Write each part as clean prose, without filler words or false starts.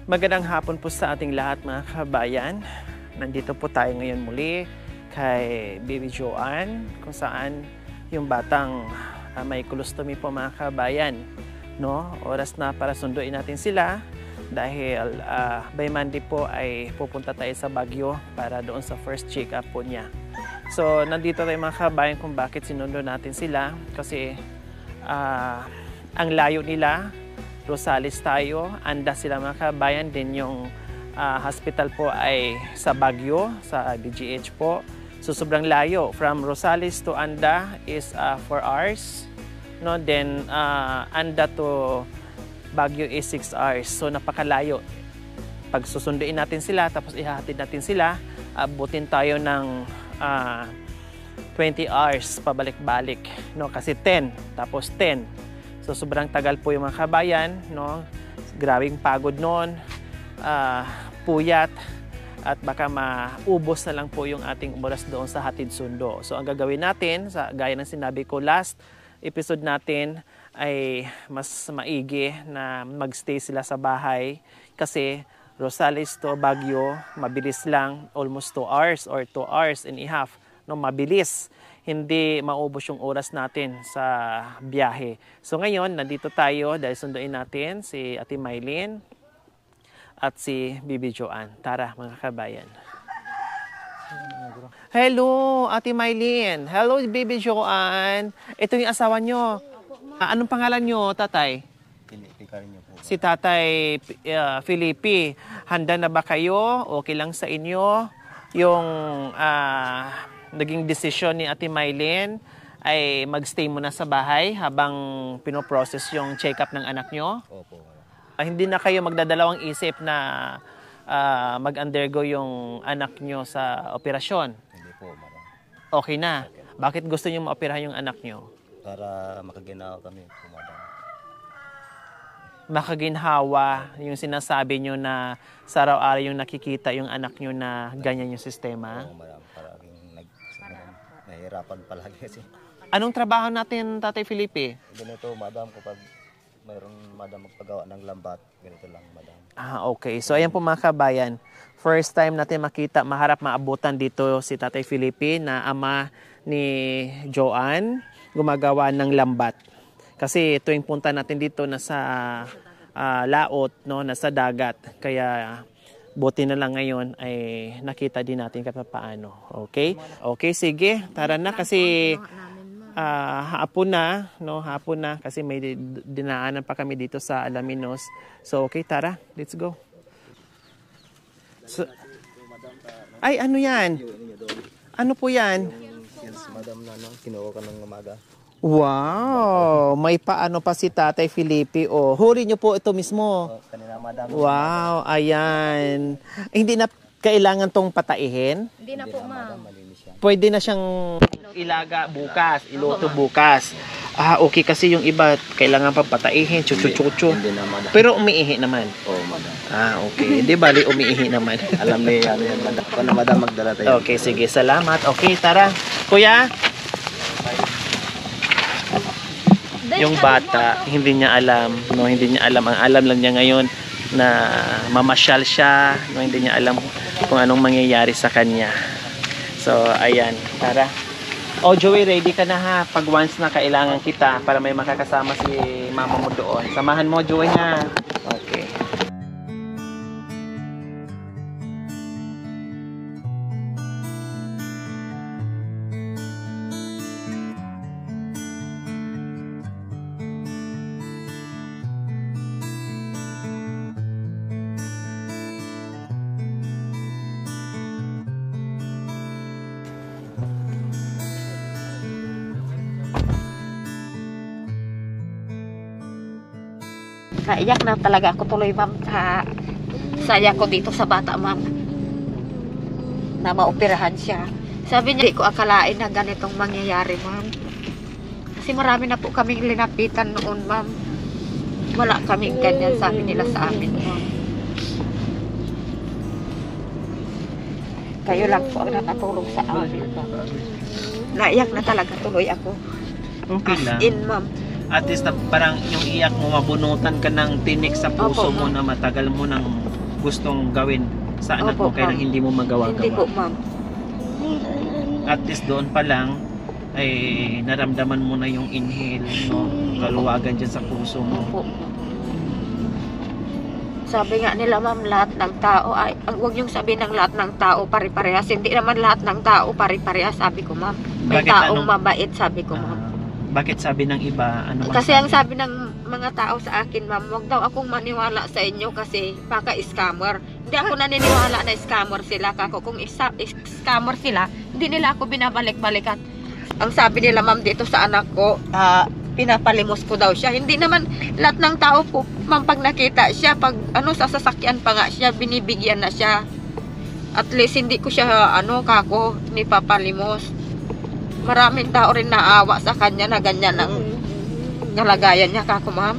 Magandang hapon po sa ating lahat mga kabayan. Nandito po tayo ngayon muli kay Baby Joanne kung saan yung batang may colostomy po mga kabayan. No? Oras na para sunduin natin sila dahil by Monday po ay pupunta tayo sa Baguio para doon sa first check-up po niya. So nandito tayo mga kabayan kung bakit sinundo natin sila kasi ang layo nila, Rosales tayo, Anda sila mga kabayan, din yung hospital po ay sa Baguio, sa DGH po. So sobrang layo, from Rosales to Anda is 4 hours, no? Then Anda to Baguio is 6 hours, so napakalayo. Pag susunduin natin sila, tapos ihahatid natin sila, abutin tayo ng 20 hours pabalik-balik, no? Kasi 10, tapos 10. So sobrang tagal po yung mga kabayan, no? Grabing pagod noon, puyat, at baka maubos na lang po yung ating oras doon sa hatid sundo. So ang gagawin natin, gaya ng sinabi ko last episode natin, ay mas maigi na magstay sila sa bahay kasi Rosales to Baguio, mabilis lang, almost 2 hours or 2 hours and a half. No, mabilis. Hindi maubos yung oras natin sa biyahe. So ngayon, nandito tayo dahil sunduin natin si Ate Mylene at si Baby Joanne. Tara mga kabayan. Hello, Ate Mylene. Hello, Baby Joanne. Ito yung asawa nyo. Anong pangalan nyo, tatay? Si Tatay Felipe. Handa na ba kayo? Okay lang sa inyo? Yung naging desisyon ni Ate Mylene ay magstay muna sa bahay habang pinoprocess yung check-up ng anak nyo? Opo. Hindi na kayo magdadalawang isip na mag-undergo yung anak nyo sa operasyon? Hindi po, madam. Okay na. Bakit gusto nyo maoperahan yung anak nyo? Para makaginawa kami po, madam. Makaginhawa yung sinasabi nyo na sa araw-araw yung nakikita yung anak nyo na ganyan yung sistema? Oo, madam. Nahihirapan palagi kasi. Anong trabaho natin, Tatay Felipe? Ganito, madam, kapag mayroon, madam, magpagawa ng lambat, ganito lang, madam. Okay. So, ayan po mga kabayan. First time natin makita, maharap maabutan dito si Tatay Felipe na ama ni Joanne, gumagawa ng lambat. Kasi tuwing punta natin dito, nasa laot, no? Nasa dagat. Kaya buti na lang ngayon ay nakita din natin kahit paano. Okay? Okay, sige. Tara na kasi hapon na, no? Hapon na kasi may dinaanan pa kami dito sa Alaminos. So, okay, tara. Let's go. So, ay, ano yan? Ano po yan? Yes, madam, na kinuha ka ng umaga. Wow! May paano pa si Tatay Felipe. Oh, huli niyo po ito mismo. Kanina, madam. Wow, ayan. Hindi na kailangan tong pataihin? Hindi na po, ma'am. Pwede na siyang ilaga bukas, iluto bukas. Okay, kasi yung iba kailangan pa pataihin, chuchu-chuchu. Hindi na, madam. Pero umiihi naman. Oo, madam. Okay. Di bali umiihi naman. Alam niya yan, madam. Paano, madam, magdala tayo? Okay, sige. Salamat. Okay, tara. Kuya? Yung bata, hindi niya alam, no, hindi niya alam. Ang alam lang niya ngayon na mamasyal siya, no, hindi niya alam kung anong mangyayari sa kanya. So, ayan, tara. Joey, ready ka na ha, pag once na kailangan kita para may makakasama si mama mo doon. Samahan mo, Joey, ha. Okay. Naiyak na talaga ako tuloy, ma'am, sa saya ko dito sa bata, ma'am, na maoperahan siya. Sabi niya, hindi ko akalain na ganitong mangyayari, ma'am. Kasi marami na po kaming linapitan noon, ma'am. Wala kaming ganyan, sabi nila sa amin, ma'am. Kayo lang po ang nakatulong sa amin, ma'am. Naiyak na talaga tuloy ako. Okay lang. As in, ma'am. At least na parang yung iyak mo, mabunutan ka ng tinik sa puso mo na matagal mo nang gustong gawin sa anak Opo, mo kaya ma'am. hindi mo Hindi po, magawa-gawa. ma'am. At least doon pa lang ay naramdaman mo na yung inhale, no? Kaluwagan dyan sa puso mo. Opo. Sabi nga nila, ma'am, lahat ng tao ay, huwag niyong sabihin ng lahat ng tao pare-parehas. Hindi naman lahat ng tao pare-parehas, sabi ko, ma'am. May Bakit, taong anong- mabait, sabi ko, ma'am. Bakit sabi ng iba? Ano bang Kasi ang sabi ng mga tao sa akin, ma'am, huwag daw akong maniwala sa inyo kasi baka scammer. Hindi ako naniniwala na scammer sila. Kako, kung scammer sila, hindi nila ako binabalik-balikan. Ang sabi nila, ma'am, dito sa anak ko, pinapalimos ko daw siya. Hindi naman lahat ng tao po, ma'am, pag nakita siya, pag sa sasakyan pa nga siya, binibigyan na siya. At least hindi ko siya, kako, ni papalimos. Maraming tao rin naawa sa kanya na ganyan ang kalagayan niya, kako, ma'am.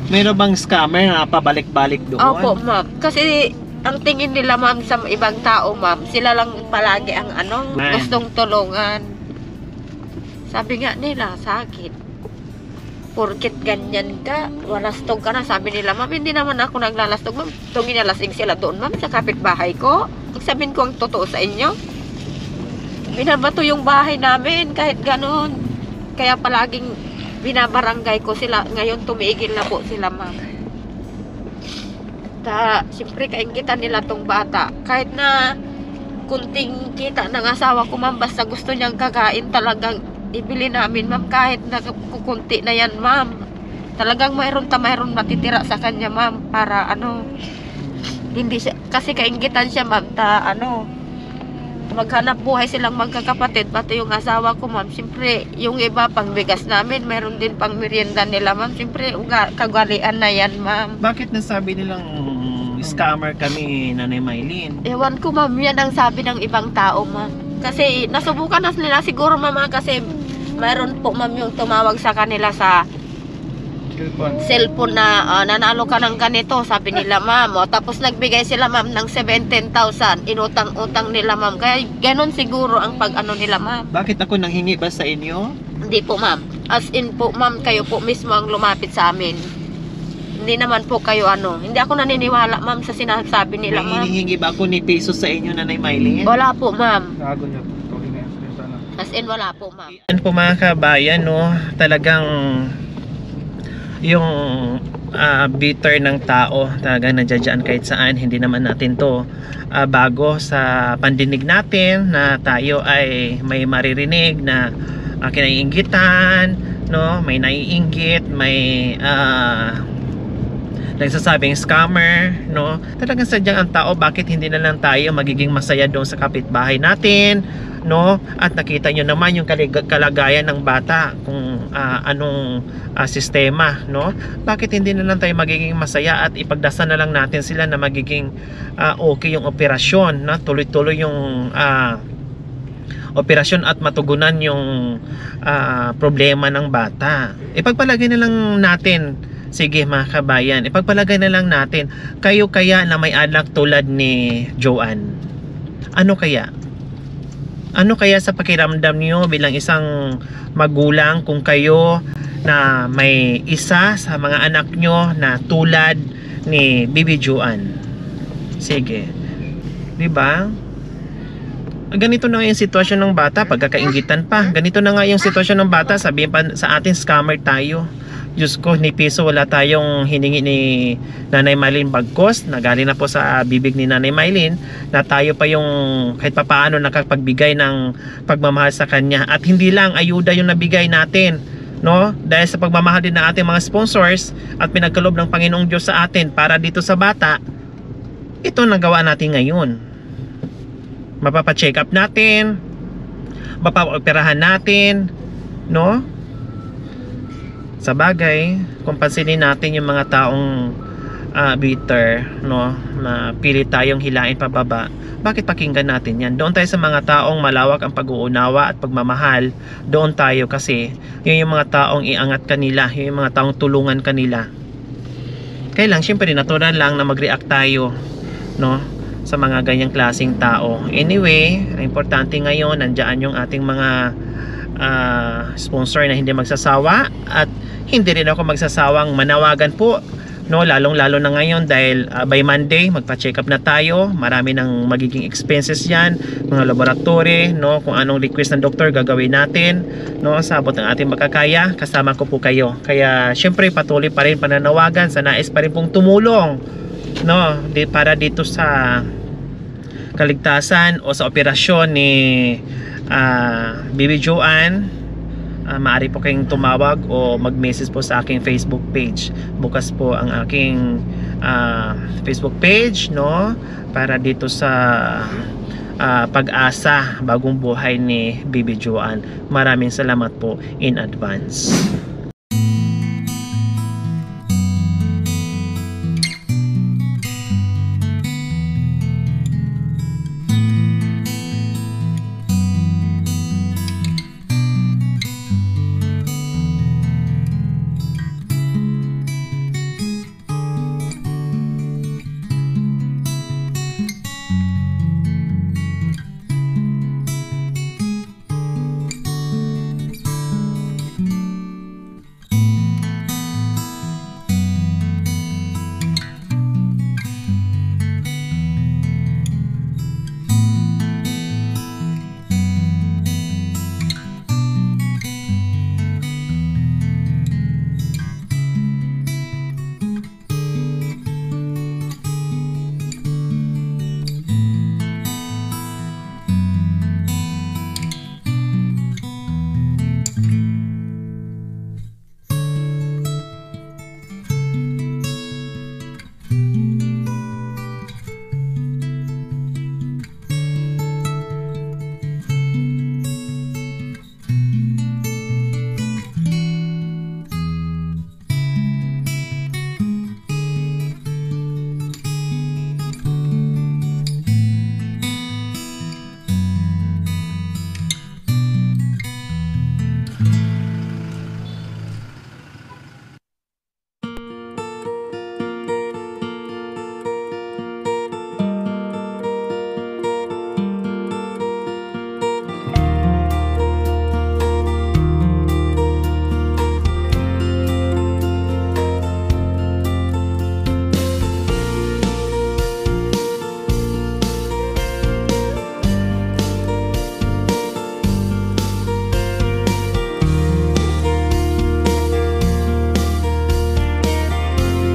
Meron bang scammer na pabalik-balik doon? Opo, ma'am. Kasi ang tingin nila, ma'am, sa ibang tao, ma'am, sila lang palagi ang Man. gustong tulungan. Sabi nga nila sa akin, porkit ganyan ka, walastog ka na. Sabi nila, ma'am, hindi naman ako naglalastog, ma'am. Tungin nalasing sila doon, ma'am, sa kapitbahay ko. Sabihin ko ang totoo sa inyo. Binabato yung bahay namin, kahit ganun. Kaya palaging binabarangay ko sila. Ngayon tumigil na po sila, ma'am. Siyempre kaingitan nila tong bata. Kahit na kunting kita ng asawa ko, ma'am, basta gusto niyang kakain, talagang ibili namin, ma'am, kahit na kukunti na yan, ma'am. Talagang mayroon matitira sa kanya, ma'am, para hindi siya, kasi kaingitan siya, ma'am, maghanap buhay silang magkakapatid, pati yung asawa ko, ma'am. Siyempre, yung iba pang bigas namin, mayroon din pang merienda nila, ma'am. Siyempre, kagwalian na yan, ma'am. Bakit nasabi nilang scammer kami, Nanay Maylin? Ewan ko, ma'am, yan ang sabi ng ibang tao, ma'am. Kasi nasubukan na nila siguro, ma'am, kasi mayroon po, ma'am, yung tumawag sa kanila sa cellphone na nanalo ka ng ganito, sabi nila, ma'am. Tapos nagbigay sila, ma'am, ng 17,000. Inutang-utang nila, ma'am. Kaya ganun siguro ang pag-ano nila, ma'am. Bakit ako nanghingi ba sa inyo? Hindi po, ma'am. As in po, ma'am, kayo po mismo ang lumapit sa amin. Hindi naman po kayo Hindi ako naniniwala, ma'am, sa sinasabi nila, May ma'am. hinihingi ba ako ni peso sa inyo, Nanay Maylin? Wala po, ma'am. Gago niya. Tuloy na yan sana. As in, wala po, ma'am. Yan po mga kabayan, no? Talagang yung bitter ng tao talagang nandiyan kahit saan. Hindi naman natin to bago sa pandinig natin na tayo ay may maririnig na kinaiinggitan, no? May naiinggit, may nagsasabing scammer, no? Talagang sadyang ang tao, bakit hindi na lang tayo magiging masaya doon sa kapitbahay natin, no? At nakita nyo naman yung kalagayan ng bata kung anong sistema, no? Bakit hindi na lang tayo magiging masaya at ipagdasal na lang natin sila na magiging okay yung operasyon, no? Tuloy-tuloy yung operasyon at matugunan yung problema ng bata. Ipagpalagay na lang natin, sige mga kabayan, ipagpalagay na lang natin, kayo kaya na may anak tulad ni Joanne? Ano kaya? Ano kaya sa pakiramdam niyo bilang isang magulang kung kayo na may isa sa mga anak nyo na tulad ni Bibi Joanne? Sige. 'Di ba? Ganito na nga yung sitwasyon ng bata, pagkakainggitan pa. Ganito na nga yung sitwasyon ng bata, sabihin pa sa atin scammer tayo. Diyos ko, ni piso wala tayong hiningi ni Nanay Maylin bagkos, na galing na po sa bibig ni Nanay Maylin, na tayo pa yung kahit papaano nakapagbigay ng pagmamahal sa kanya. At hindi lang ayuda yung nabigay natin, no? Dahil sa pagmamahal din ng ating mga sponsors at pinagkaloob ng Panginoong Diyos sa atin para dito sa bata, ito nagawa natin ngayon. Mapapa-check up natin, mapapa-operahan natin, no? Sa bagay, kung pansinin natin yung mga taong bitter, no, na pilit tayong hilain pababa, bakit pakinggan natin yan? Doon tayo sa mga taong malawak ang pag-uunawa at pagmamahal. Doon tayo kasi yun yung mga taong iangat kanila, yun yung mga taong tulungan kanila. Kailang syempre natural lang na mag-react tayo, no, sa mga ganyang klaseng tao. Anyway, ang importante ngayon, nandiyan yung ating mga sponsor na hindi magsasawa, at hindi rin ako magsasawang manawagan po no, lalong-lalo na ngayon dahil by Monday magpa-check up na tayo. Marami ng magiging expenses 'yan, mga laboratory, no, kung anong request ng doktor gagawin natin, no, sa abot ng ating makakaya. Kasama ko po kayo. Kaya syempre patuloy pa rin pananawagan, sa nais pa rin pong tumulong, no, para dito sa kaligtasan o sa operasyon ni Bibi Joanne. Maaari po kayong tumawag o mag-message po sa aking Facebook page. Bukas po ang aking Facebook page, no, para dito sa pag-asa bagong buhay ni Bibi Joanne. Maraming salamat po in advance.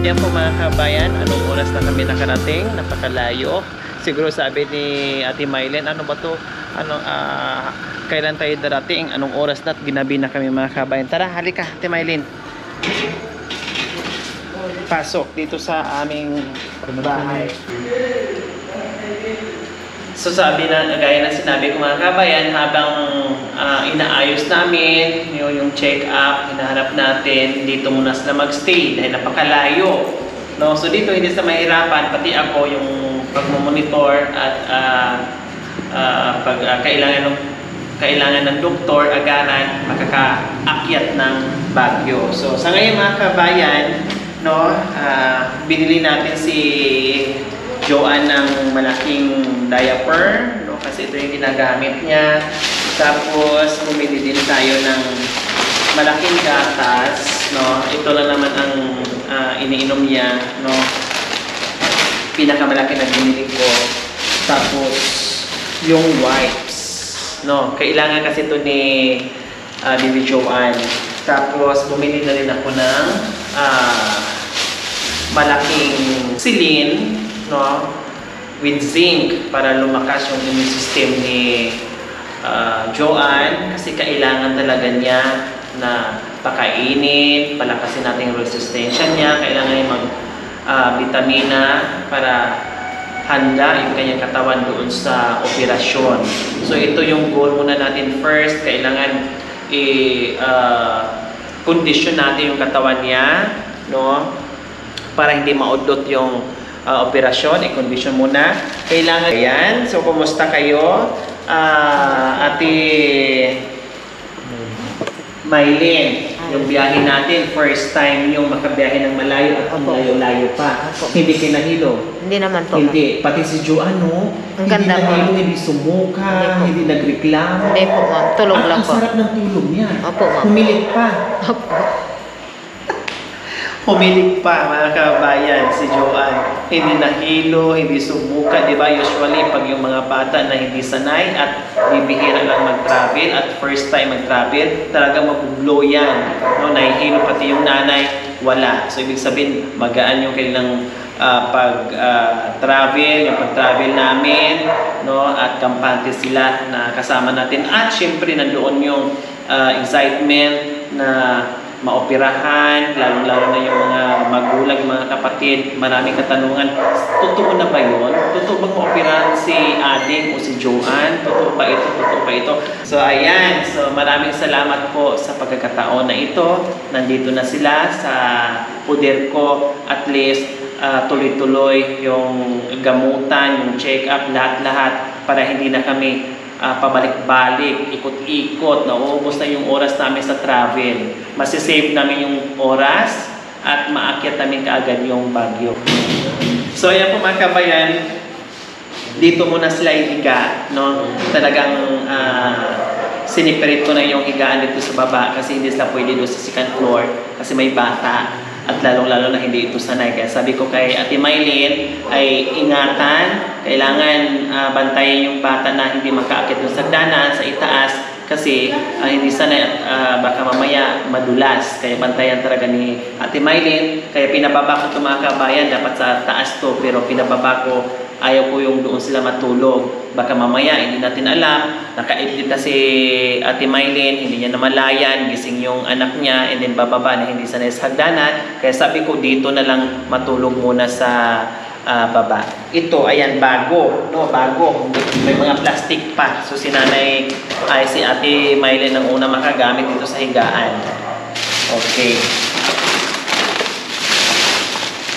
Yan po mga kabayan, anong oras na kami nakarating? Napakalayo. Siguro sabi ni Ate Mylene, ano ba to? Kailan tayo darating? Anong oras na? Ginabi na kami mga kabayan. Tara, halika Ate Mylene. Pasok dito sa aming bahay. So sabi na, gaya na sinabi ko mga kabayan, habang inaayos namin yung check-up, hinahanap natin, dito muna sila magstay dahil napakalayo. No? So dito hindi sa mahirapan, pati ako yung pagmumonitor at pag kailangan ng doktor, agaran, makakaakyat ng Baguio. So sa ngayon mga kabayan, no, binili natin si Joanne ng malaking diaper, no, kasi ito yung ginagamit niya. Tapos bumili din tayo ng malaking gatas, no. Ito lang naman ang iniinom niya, no. Pinakamalaki na binili ko. Tapos yung wipes, no. Kailangan kasi ito ni Bibi Joanne. Tapos bumili na rin ako ng malaking silin, no, with zinc para lumakas yung immune system ni Joanne, kasi kailangan talaga niya na pakainin, palakasin natin yung resistensya niya. Kailangan niya mag-vitamina para handa yung kanyang katawan doon sa operasyon. So ito yung goal muna natin first. Kailangan i-condition natin yung katawan niya, no, para hindi maudlot yung operasyon. I-condition muna. Kailangan yan. So, kumusta kayo? Ate Mylene, yung biyahe natin, first time yung makabiyahe ng malayo at layo-layo pa. Hindi kinahilo. Hindi naman po. Hindi. Pati si Joanne, no? Ang ganda po. Hindi sumuka, hindi nagreklamo. Hindi po ma'am, tulog lang po. Ang sarap ng tulog niya. Opo ma'am. Humilit pa. Opo. Pumilig pa mga kabayan si Joanne. Hindi nahilo, hindi subukan, di ba? Usually pag yung mga bata na hindi sanay at bibihira lang mag-travel at first time mag-travel, talaga mag-blow yan. No, nahihilo pati yung nanay, wala. So ibig sabihin, magaan yung kanilang pag-travel, yung pag-travel namin, no? At kampante sila na kasama natin. At syempre nandoon yung excitement na maoperahan, lalo-lalo na yung mga magulang, mga kapatid, maraming katanungan. Totoo na ba yun? Totoo bang maoperahan si Ading o si Joanne? Totoo ba ito? Totoo ba ito? So ayan, so maraming salamat po sa pagkakataon na ito. Nandito na sila sa poder ko, at least tuloy-tuloy yung gamutan, yung check-up, lahat-lahat para hindi na kami pabalik-balik, ikot-ikot, nauubos na yung oras namin sa travel. Masisave namin yung oras at maakyat namin kaagad yung Baguio. So ayan po mga kabayan, dito muna sila higa, no? Talagang siniperate ko na yung higaan dito sa baba kasi hindi sila pwede doon sa second floor kasi may bata. At lalong-lalo na hindi ito sanay. Kaya sabi ko kay Ate Maylin ay ingatan, kailangan bantayan yung bata na hindi makaakit ng sagdanan sa itaas kasi hindi sanay at baka mamaya madulas. Kaya bantayan talaga ni Ate Maylin. Kaya pinababa ko ito mga kabayan, dapat sa taas to, pero pinababa ko, ayaw ko yung doon sila matulog. Baka mamaya, hindi natin alam, naka-edit na si Ate Maylin, hindi niya namalayan, gising yung anak niya, and then bababa na hindi sanay sa hagdanan. Kaya sabi ko, dito na lang matulog muna sa baba. Ito, ayan, bago. No, bago. May mga plastic pa. So, si Ate Maylin ang una makagamit dito sa higaan. Okay.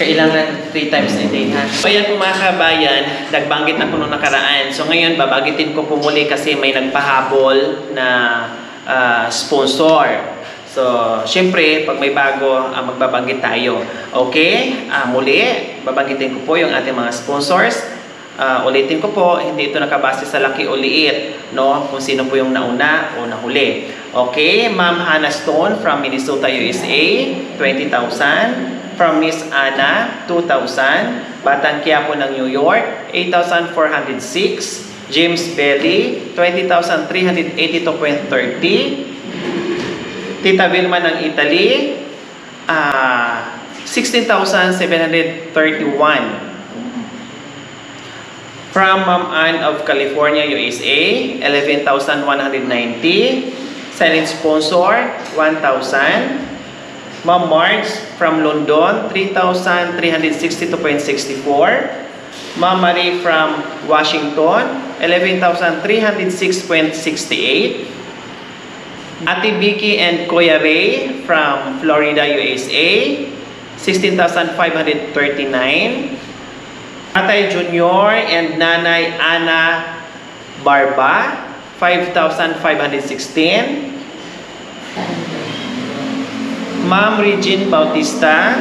Kailangan 3 times a day, ha? So, ayan po mga kabayan, nagbanggit na ko nung nakaraan. So, ngayon, babagitin ko pumuli kasi may nagpahabol na sponsor. So, syempre, pag may bago, magbabanggit tayo. Okay? Muli, babanggitin ko po yung ating mga sponsors. Ulitin ko po, hindi ito nakabase sa laki o liit, no? Kung sino po yung nauna o nahuli. Okay? Ma'am Hannah Stone from Minnesota, USA, 20,000. From Miss Anna, 2,000. Batang Quiapo ng New York, 8,406. James Belly, 20,382.30. Tita Vilma ng Italy, 16,731. From Ma'am Ann of California, USA, 11,190. Silent sponsor, 1,000. Ma'am Marge from London, 3,362.64. Ma'am Marie from Washington, 11,306.68. Ate Vicky and Kuya Ray from Florida, USA, 16,539. Tatay Junior and Nanay Ana Barba, 5,516. Ma'am Regine Bautista,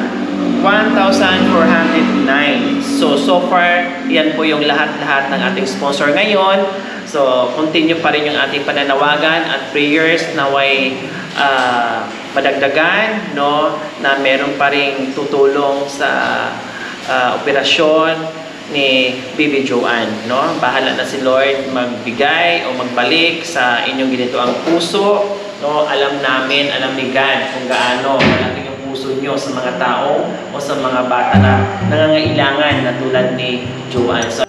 1,409. So far, yan po yung lahat-lahat ng ating sponsor ngayon. So, continue pa rin yung ating pananawagan at prayers na way padagdagan, no? Na meron pa rin tutulong sa operasyon ni Bibi Joanne, no? Bahala na si Lord magbigay o magbalik sa inyong ginito ang puso, no? Alam namin, alam ni God kung gaano malaki yung puso nyo sa mga tao o sa mga bata na nangangailangan na tulad ni Joanne. So,